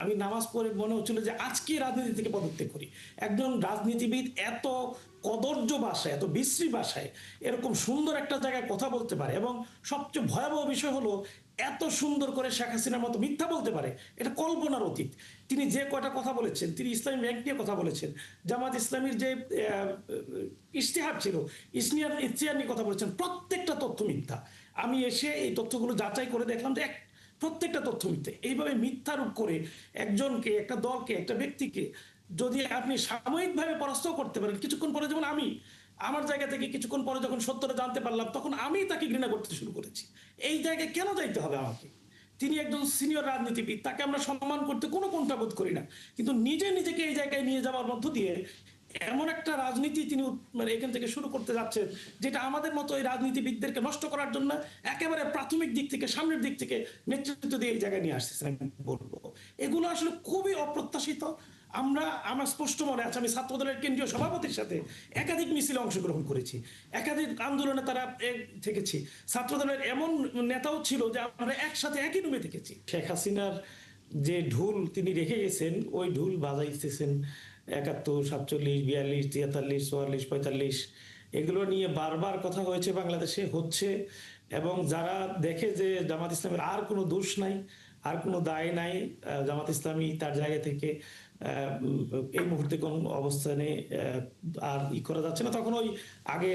আমি নামাজ পড়ে মনে হচ্ছিল যে আজকে রাজনীতি থেকে পদত্যাগ করি। একজন রাজনীতিবিদ এত কদর্য ভাষায়, এত বিশ্রী ভাষায় এরকম সুন্দর একটা জায়গায় কথা বলতে পারে, এবং সবচেয়ে ভয়াবহ বিষয় হলো এত সুন্দর করে শেখ হাসিনার মতো মিথ্যা বলতে পারে, এটা কল্পনার অতীত। তিনি যে কয়টা কথা বলেছেন, তিনি ইসলামী ব্যাংক নিয়ে কথা বলেছেন, জামাত ইসলামীর যে ইশতেহার ছিল, ইশতেহার নিয়ে কথা বলেছেন, প্রত্যেকটা তথ্য মিথ্যা। আমি এসে এই তথ্যগুলো যাচাই করে দেখলাম যে প্রত্যেকটা তথ্য মিথ্যে। এইভাবে মিথ্যারূপ করে একজনকে, একটা দলকে, একটা ব্যক্তিকে যদি আপনি সাময়িকভাবে পরাস্ত করতে পারেন, কিছুক্ষণ পরে, যেমন আমি আমার জায়গা থেকে কিছুক্ষণ পরে যখন সত্যটা জানতে পারলাম, তখন আমি তাকে ঘৃণা করতে শুরু করেছি। এই জায়গায় কেন যাইতে হবে আমাকে? তিনি একজন সিনিয়র রাজনীতিবিদ, তাকে আমরা সম্মান করতে কোনো কুণ্ঠাবোধ করি না, কিন্তু নিজে নিজেকে এই জায়গায় নিয়ে যাওয়ার মধ্য দিয়ে এমন একটা রাজনীতি তিনি মানে এখান থেকে শুরু করতে যাচ্ছেন, যেটা আমাদের মতো এই রাজনীতিবিদদেরকে নষ্ট করার জন্য একেবারে প্রাথমিক দিক থেকে, সামনের দিক থেকে নেতৃত্ব দিয়ে এই জায়গায় নিয়ে আসতেছেন। আমি বলবো এগুলো আসলে খুবই অপ্রত্যাশিত। আমার স্পষ্ট মনে আছে, আমি ছাত্রদলের কেন্দ্রীয় সভাপতির সাথে একাধিক মিছিলে অংশগ্রহণ করেছি, একাধিক আন্দোলনে তারা থেকেছি। ছাত্রদলের এমন নেতাও ছিল যে আমরা একসাথে একই রুমে থেকেছি। শেখ হাসিনার যে ঢুল তিনি রেখে গেছেন, ওই ঢুল বাজাইতেছেন ৭১, ৪৭, ৪২, ৪৩, ৪৪, ৪৫, এগুলো নিয়ে বারবার কথা হয়েছে, বাংলাদেশে হচ্ছে। এবং যারা দেখে যে জামাত ইসলামের আর কোনো দোষ নাই, আর কোনো দায় নাই, জামাত ইসলামী তার জায়গা থেকে এই মুহূর্তে কোন অবস্থানে আর করা যাচ্ছে না, তখন ওই আগে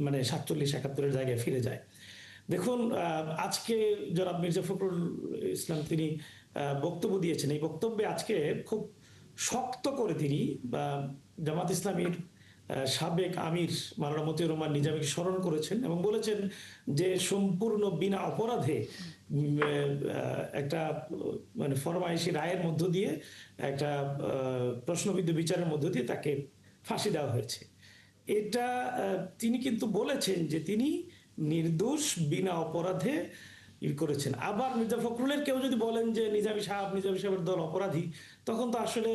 মানে ৪৭, ৭১-এর জায়গায় ফিরে যায়। দেখুন, আজকে জনাব মির্জা ফখরুল ইসলাম তিনি বক্তব্য দিয়েছেন। এই বক্তব্যে আজকে খুব শক্ত করে তিনি জামাত ইসলামীর সাবেক আমির মাওলানা মতিউর রহমান নিজামীকে স্মরণ করেছেন এবং বলেছেন যে সম্পূর্ণ বিনা অপরাধে একটা মানে ফরমাইশি রায়ের মধ্য দিয়ে, একটা প্রশ্নবিদ্ধ বিচারের মধ্য দিয়ে তাকে ফাঁসি দেওয়া হয়েছে। এটা তিনি কিন্তু বলেছেন যে তিনি নির্দোষ, বিনা অপরাধে করেছেন। আবার মির্জা ফখরুলের কেউ যদি বলেন যে নিজামী সাহেবের দল অপরাধী, তখন তো আসলে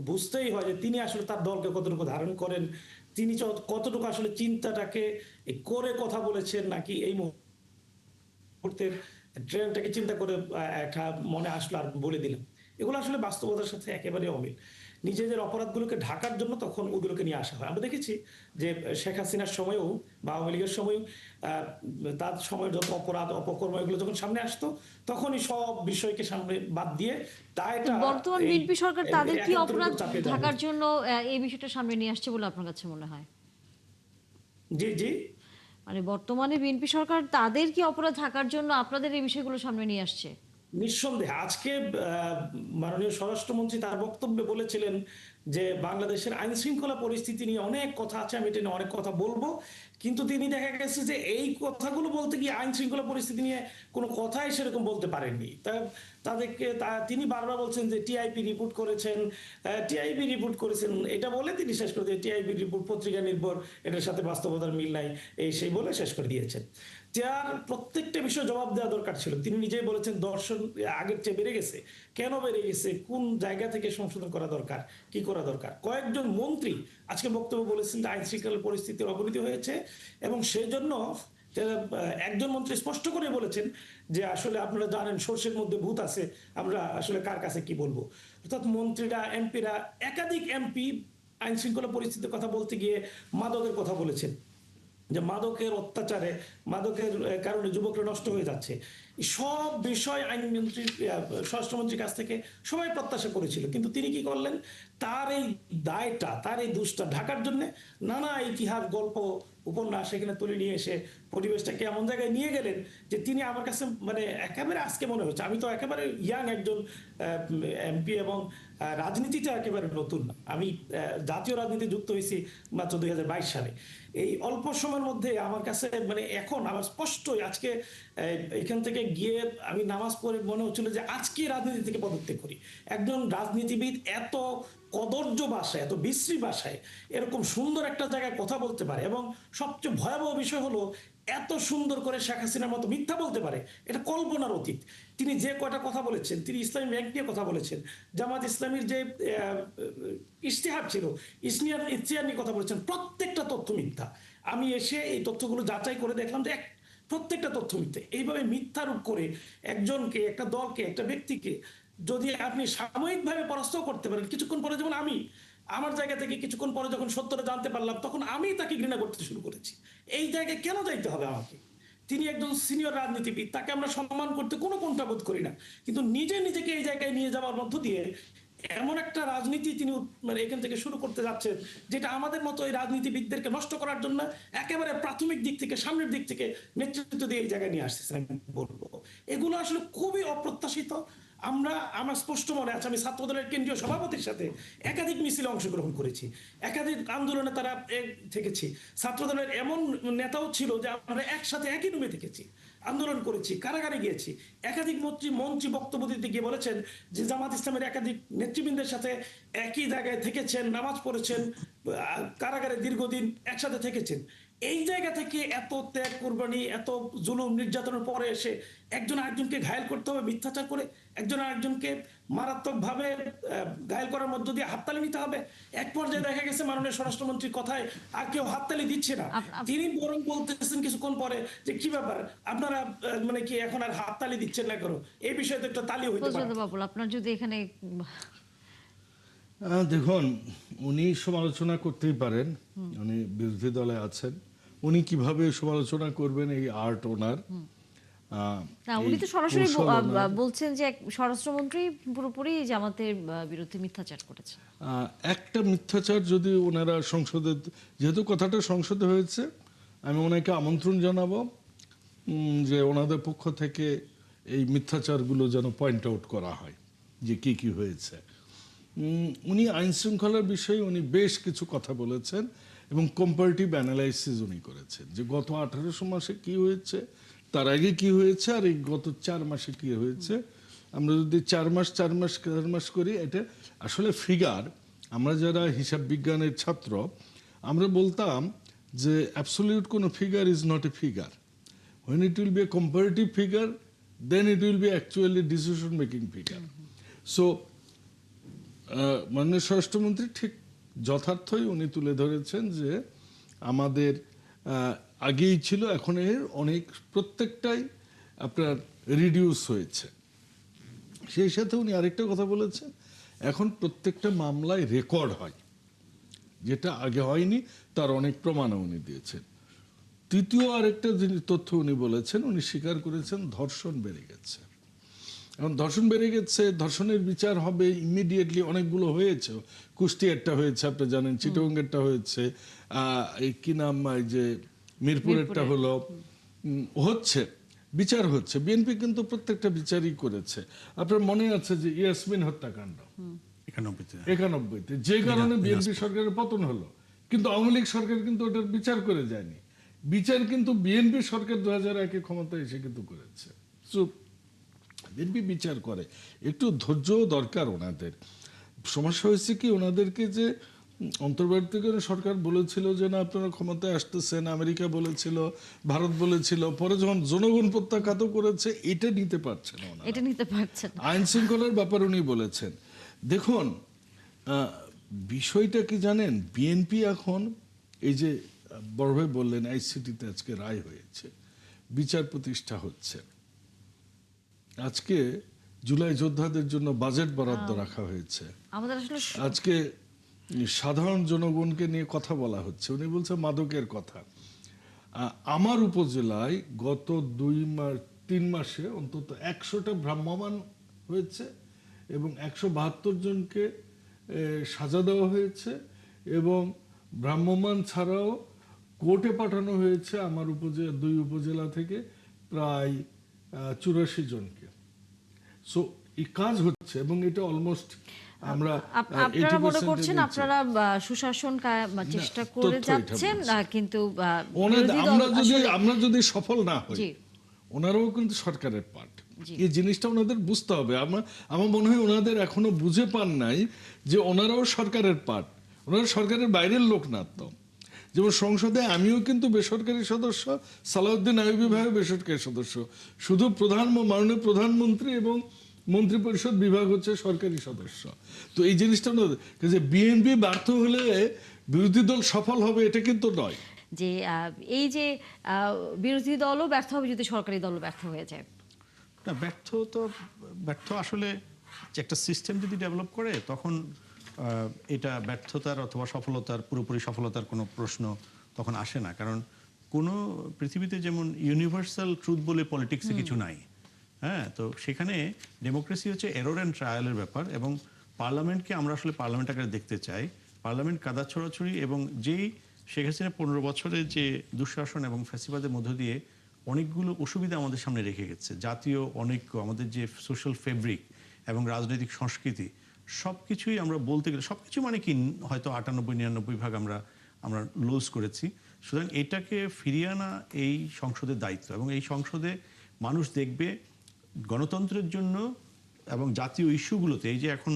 বুঝতেই হয় যে তিনি আসলে তার দলকে কতটুকু ধারণ করেন, তিনি কতটুকু আসলে চিন্তাটাকে করে কথা বলেছেন, নাকি এই মুহূর্তের ট্রেনটাকে চিন্তা করে একটা মনে আসলো আর বলে দিলাম। এগুলো আসলে বাস্তবতার সাথে একেবারে অমিল। নিজেদের অপরাধগুলোকে ঢাকার জন্য তখন ওগুলোকে নিয়ে আসা হয়। আমরা দেখেছি যে শেখ হাসিনার সময়ও বা আওয়ামী লীগের সময়ও তার সময়ের যত অপরাধ, অপকর্ম এগুলো যখন সামনে আসতো, তখনই সব বিষয়কে সামনে বাদ দিয়ে দায়টা বর্তমান এই বিএনপি সরকার তাদের কি একাত্তরের অপরাধ উপর চাপিয়ে দেওয়া ঢাকার হয়েছে। জন্য এই বিষয়টা সামনে নিয়ে আসছে বলে আপনার কাছে মনে হয়? জি, জি। মানে বর্তমানে বিএনপি সরকার তাদের কি অপরাধ ঢাকার জন্য আপনাদের এই বিষয়গুলো সামনে নিয়ে আসছে? নিঃসন্দেহে আজকে মাননীয় স্বরাষ্ট্রমন্ত্রী তার বক্তব্যে বলেছিলেন যে বাংলাদেশের আইন শৃঙ্খলা পরিস্থিতি নিয়ে অনেক কথা আছে, আমি এটা নিয়ে অনেক কথা বলবো। কিন্তু তিনি দেখা গেছে যে এই কথাগুলো বলতে গিয়ে আইন শৃঙ্খলা পরিস্থিতি নিয়ে কোনো কথাই সেরকম বলতে পারেননি। তাদেরকে তিনি বারবার বলছেন যে টিআইবি রিপোর্ট করেছেন, টিআইবি রিপোর্ট করেছেন, এটা বলে তিনি শেষ করে দিয়ে টিআইবি রিপোর্ট পত্রিকা নির্ভর, এটার সাথে বাস্তবতার মিল নাই, এই সেই বলে শেষ করে দিয়েছেন। যার প্রত্যেকটা বিষয় জবাব দেওয়া দরকার ছিল। তিনি নিজেই বলেছেন দর্শন আগের চেয়ে বেড়ে গেছে, কেন বেড়ে গেছে, কোন জায়গা থেকে সংশোধন করা দরকার, কি করা দরকার। কয়েকজন মন্ত্রী আজকে বক্তব্য বলেছেন যে আইন শৃঙ্খলা পরিস্থিতির অবনতি হয়েছে, এবং সেই জন্য একজন মন্ত্রী স্পষ্ট করে বলেছেন যে আসলে আপনারা জানেন সর্ষের মধ্যে ভূত আছে, আমরা আসলে কার কাছে কি বলবো। অর্থাৎ মন্ত্রীরা, এমপিরা, একাধিক এমপি আইন শৃঙ্খলা পরিস্থিতির কথা বলতে গিয়ে মাদকের কথা বলেছেন, যে মাদকের অত্যাচারে, মাদকের কারণে যুবকরা নষ্ট হয়ে যাচ্ছে। সব বিষয় আইনমন্ত্রী, স্বরাষ্ট্রমন্ত্রীর কাছ থেকে সবাই প্রত্যাশা করেছিল, কিন্তু তিনি কি করলেন, তার এই দায়টা, তার এই দোষটা ঢাকার জন্য নানা ইতিহাস, গল্প, উপন্যাস এখানে তুলে নিয়ে এসে পরিবেশটাকে এমন জায়গায় নিয়ে গেলেন যে তিনি আমার কাছে মানে একেবারে আজকে মনে হচ্ছে, আমি তো একেবারে ইয়াং একজন এমপি এবং রাজনীতিটা একেবারে নতুন না, আমি জাতীয় রাজনীতি যুক্ত হয়েছি মাত্র ২০২২ সালে। এই অল্প সময়ের মধ্যে আমার কাছে মানে এখন আমার স্পষ্টই আজকে এখান থেকে গিয়ে আমি নামাজ পড়ে মনে হচ্ছিল যে আজকে রাজনীতি থেকে পদত্যাগ করি। একজন রাজনীতিবিদ এত কদর্য ভাষায়, এত বিশ্রী ভাষায় এরকম সুন্দর একটা জায়গায় কথা বলতে পারে, এবং সবচেয়ে ভয়াবহ বিষয় হলো এত সুন্দর করে শেখ হাসিনার মতো মিথ্যা বলতে পারে, এটা কল্পনার অতীত। তিনি যে কয়টা কথা বলেছেন, তিনি ইসলামী ব্যাংক নিয়ে কথা বলেছেন, জামাত ইসলামীর যে ইশতেহার ছিল, ইশতেহার নিয়ে কথা বলেছেন, প্রত্যেকটা তথ্য মিথ্যা। আমি এসে এই তথ্যগুলো যাচাই করে দেখলাম যে প্রত্যেকটা তথ্য মিথ্যে। এইভাবে মিথ্যারূপ করে একজনকে, একটা দলকে, একটা ব্যক্তিকে যদি আপনি সাময়িকভাবে পরাস্ত করতে পারেন, কিছুক্ষণ পরে যেমন আমি আমার জায়গা থেকে কিছুক্ষণ পরে যখন সত্যটা জানতে পারলাম, তখন আমি তাকে ঘৃণা করতে শুরু করেছি। এই জায়গায় কেন যাইতে হবে আমাকে? তিনি একজন সিনিয়র রাজনীতিবিদ, তাকে আমরা সম্মান করতে কোনো কুণ্ঠাবোধ করি না, কিন্তু নিজে নিজেকে এই জায়গায় নিয়ে যাওয়ার মধ্য দিয়ে এমন একটা রাজনীতি তিনি মানে এখান থেকে শুরু করতে যাচ্ছেন, যেটা আমাদের মতো এই রাজনীতিবিদদেরকে নষ্ট করার জন্য একেবারে প্রাথমিক দিক থেকে, সামনের দিক থেকে নেতৃত্ব দিয়ে এই জায়গায় নিয়ে আসতেছেন। আমি বলবো এগুলো আসলে খুবই অপ্রত্যাশিত। আমার স্পষ্ট মনে আছে, আমি ছাত্রদলের কেন্দ্রীয় সভাপতির সাথে একাধিক মিছিলে অংশগ্রহণ করেছি, একাধিক আন্দোলনে তারা থেকেছি। ছাত্রদলের এমন নেতাও ছিল যে আমরা একসাথে একই রুমে থেকেছি, আন্দোলন করেছি, কারাগারে গিয়েছি। একাধিক মন্ত্রী বক্তব্য দিতে গিয়ে বলেছেন যে জামাত ইসলামের একাধিক নেতৃবৃন্দের সাথে একই জায়গায় থেকেছেন, নামাজ পড়েছেন, কারাগারে দীর্ঘদিন একসাথে থেকেছেন। এই জায়গা থেকে এত ত্যাগ, কোরবানি, এত জুলুম নির্যাতনের পরে এসে একজন আরেকজনকে ঘায়েল করতে হবে মিথ্যাচার করে, একজন আরেকজনকে মারাত্মকভাবে ঘায়েল করার মধ্য দিয়ে হাততালি নিতে হবে। এক পর্যায়ে দেখা গেছে মাননীয় স্বরাষ্ট্রমন্ত্রীর কথায় আর কেউ হাততালি দিচ্ছে না, তিনি বরং বলতেছেন কিছুক্ষণ পরে যে কি ব্যাপার আপনারা মানে কি এখন আর হাততালি দিচ্ছেন না, করো এই বিষয়ে তো একটা তালি হইতে পারে। বাবুল, আপনার যদি এখানে দেখুন, উনি সমালোচনা করতেই পারেন, উনি বিরোধী দলে আছেন, উনি কিভাবে সমালোচনা করবেন এই আর্ট ওনার। না, উনি তো সরাসরি বলছেন যে স্বরাষ্ট্রমন্ত্রী পুরোপুরি জামাতের বিরুদ্ধে মিথ্যাচার করেছে। একটা মিথ্যাচার যদি ওনারা সংসদে, যেহেতু কথাটা সংসদে হয়েছে, আমি ওনাকে আমন্ত্রণ জানাবো যে ওনাদের পক্ষ থেকে এই মিথ্যাচারগুলো যেন পয়েন্ট আউট করা হয় যে কি কি হয়েছে। উনি আইন শৃঙ্খলার বিষয়ে উনি বেশ কিছু কথা বলেছেন এবং কম্পারেটিভ অ্যানালাইসিস উনি করেছেন যে গত 18 মাসে কি হয়েছে, তার আগে কি হয়েছে, আর এই গত 4 মাসে কি হয়েছে। আমরা যদি 4 মাস করি, এটা আসলে ফিগার, আমরা যারা হিসাব বিজ্ঞানের ছাত্র আমরা বলতাম যে অ্যাবসলিউট কোনো figure is not a figure. When it will be a comparative figure, then it will be actually decision making figure. So মাননীয় স্বরাষ্ট্রমন্ত্রী ঠিক যথার্থই উনি তুলে ধরেছেন যে আমাদের আগেই ছিল, এখন এর অনেক প্রত্যেকটাই আপনার রিডিউস হয়েছে। সেই সাথে উনি আরেকটা কথা বলেছেন, এখন প্রত্যেকটা মামলায় রেকর্ড হয়, যেটা আগে হয়নি, তার অনেক প্রমাণও উনি দিয়েছেন। তৃতীয় আরেকটা তথ্য উনি বলেছেন, উনি স্বীকার করেছেন ধর্ষণ বেড়ে গেছে। এখন ধর্ষণ বেড়ে গেছে, ধর্ষণের বিচার হবে ইমিডিয়েটলি, অনেকগুলো হয়েছে, কুষ্টিয়ারটা হয়েছে আপনি জানেন, চিটাগংয়েরটা হয়েছে, এই কি নাম, এই যে মিরপুরেরটা হলো, হচ্ছে বিচার হচ্ছে। বিএনপি কিন্তু প্রত্যেকটা বিচারই করেছে। আপনার মনে আছে যে ইয়াসমিন হত্যাকাণ্ড 91-তে, যে কারণে বিএনপি সরকারের পতন হলো, কিন্তু আওয়ামী লীগ সরকার কিন্তু ওটার বিচার করে যায়নি। বিচার কিন্তু বিএনপি সরকার 2001-এ ক্ষমতায় এসে কিন্তু করেছে। বিএনপি বিচার করে, একটু ধৈর্য দরকার ওনাদের। সমস্যা হয়েছে কি, ওনাদেরকে যে অন্তর্বর্তীকালীন সরকার বলেছিল যে না আপনারা ক্ষমতায় আসতেছেন, আমেরিকা বলেছিল, ভারত বলেছিল, পরে যখন জনগণ প্রত্যাখ্যাত করেছে, এটা নিতে পারছে না, এটা নিতে পারছেন। আইন শৃঙ্খলার ব্যাপার উনি বলেছেন। দেখুন বিষয়টা কি জানেন, বিএনপি এখন এই যে বড় ভাই বললেন আইসিটিতে আজকে রায় হয়েছে, বিচার প্রতিষ্ঠা হচ্ছে, আজকে জুলাই যোদ্ধাদের জন্য বাজেট বরাদ্দ রাখা হয়েছে, আমাদের আসলে আজকে সাধারণ জনগণকে নিয়ে কথা বলা হচ্ছে। উনি বলছে মাদকের কথা। আমার উপজেলায় গত 3 মাসে অন্তত 100টা ভ্রাম্যমাণ হয়েছে এবং 172 জনকে সাজা দেওয়া হয়েছে এবং ভ্রাম্যমাণ ছাড়াও কোর্টে পাঠানো হয়েছে আমার 2 উপজেলা থেকে প্রায় 84 জনকে। সো এই কাজ হচ্ছে এবং এটা অলমোস্ট আমরা আপনারা মনে করছেন আপনারা সুশাসন চেষ্টা করে যাচ্ছেন, কিন্তু আমরা যদি সফল না হই, ওনারাও কিন্তু সরকারের পার্ট, এই জিনিসটা ওনাদের বুঝতে হবে। আমার মনে হয় ওনাদের এখনো বুঝে পান নাই যে ওনারাও সরকারের পার্ট, ওনারা সরকারের বাইরের লোক না। তো যেমন সংসদে আমিও কিন্তু বেসরকারি সদস্য, সালাউদ্দিন আইয়ুবী ভাইও বেসরকারি সদস্য, শুধু মাননীয় প্রধানমন্ত্রী এবং মন্ত্রী পরিষদ বিভাগ হচ্ছে সরকারি সদস্য। তো এই জিনিসটা যে বিএনপি ব্যর্থ হলে বিরোধী দল সফল হবে এটা কিন্তু নয়, যে এই যে বিরোধী দলও ব্যর্থ হবে যদি সরকারি দলও ব্যর্থ হয়ে যায়। না, ব্যর্থ আসলে যে একটা সিস্টেম যদি ডেভেলপ করে তখন এটা ব্যর্থতার অথবা সফলতার, পুরোপুরি সফলতার কোনো প্রশ্ন তখন আসে না। কারণ কোনো পৃথিবীতে যেমন ইউনিভার্সাল ট্রুথ বলে পলিটিক্সে কিছু নাই। হ্যাঁ, তো সেখানে ডেমোক্রেসি হচ্ছে এরর অ্যান্ড ট্রায়ালের ব্যাপার, এবং পার্লামেন্টকে আমরা আসলে পার্লামেন্ট আকারে দেখতে চাই। পার্লামেন্ট কাদা ছড়াছড়ি এবং যেই শেখ হাসিনা 15 বছরের যে দুঃশাসন এবং ফ্যাসিবাদের মধ্য দিয়ে অনেকগুলো অসুবিধা আমাদের সামনে রেখে গেছে, জাতীয় অনৈক্য, আমাদের যে সোশ্যাল ফেব্রিক এবং রাজনৈতিক সংস্কৃতি, সব কিছুই আমরা বলতে গেলে সব কিছু মানে কি হয়তো 98-99% আমরা লুজ করেছি। সুতরাং এটাকে ফিরিয়ে আনা এই সংসদের দায়িত্ব, এবং এই সংসদে মানুষ দেখবে গণতন্ত্রের জন্য এবং জাতীয় ইস্যুগুলোতে, এই যে এখন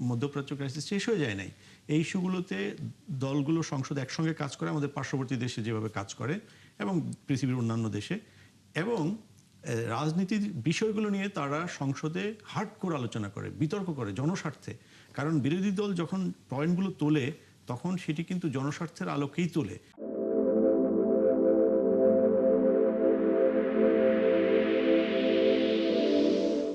মধ্যপ্রাচ্য ক্রাইসিস শেষ হয়ে যায় নাই, এই ইস্যুগুলোতে দলগুলো সংসদে একসঙ্গে কাজ করে, আমাদের পার্শ্ববর্তী দেশে যেভাবে কাজ করে এবং পৃথিবীর অন্যান্য দেশে, এবং রাজনীতির বিষয়গুলো নিয়ে তারা সংসদে হার্ডকোর আলোচনা করে, বিতর্ক করে জনস্বার্থে। কারণ বিরোধী দল যখন পয়েন্টগুলো তোলে তখন সেটি কিন্তু জনস্বার্থের আলোকেই তোলে।